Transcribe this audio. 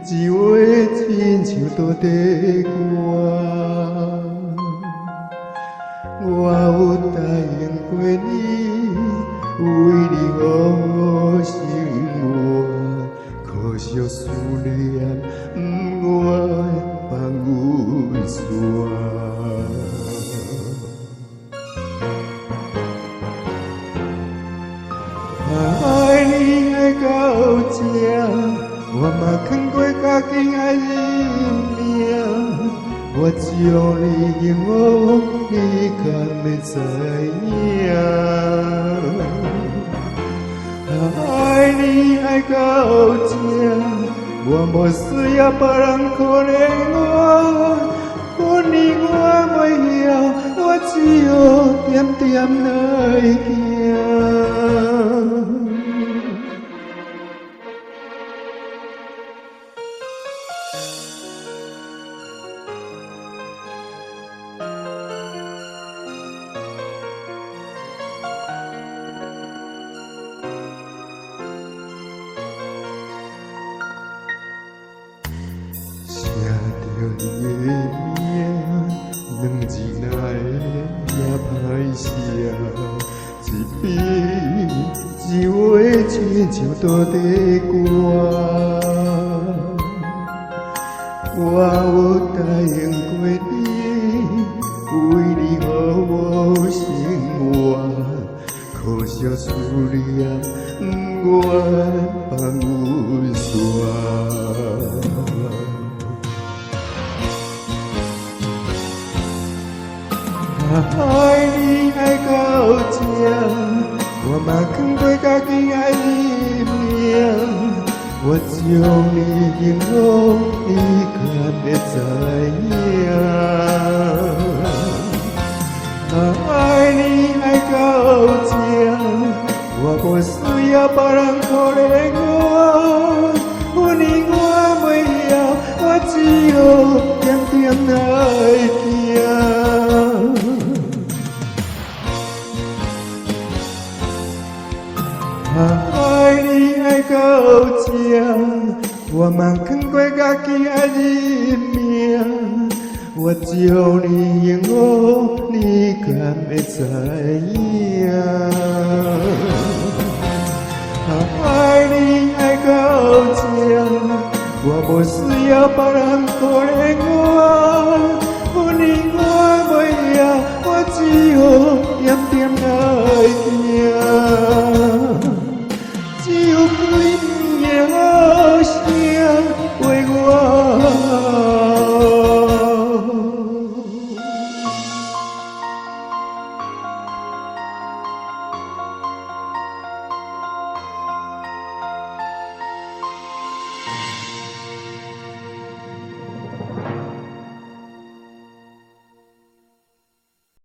一话亲像在地歌。我有答应过你，为你好好生活，可惜思念不愿放阮线。爱你爱到这，我嘛藏过家己爱认命。我将你幸福，你敢会知影？爱你爱到这，我无需要别人可怜我，不你我袂晓，我只好点点来行。写着你的名，两字来也歹写，一笔一画亲像在地歌。我有答应过你，为你好好生活，可惜思念不愿放阮线。爱你爱到这，我嘛藏过家己爱认命。我将你幸福，你敢会知影？爱你爱到这，我无需要别人可怜我，不你我袂晓，我只好点点来行。爱你爱到这，我嘛藏过家己爱认命。我将你幸福，你敢会知影？爱你爱到这，我无需要别人可怜我，不你我袂晓，我只好点点来。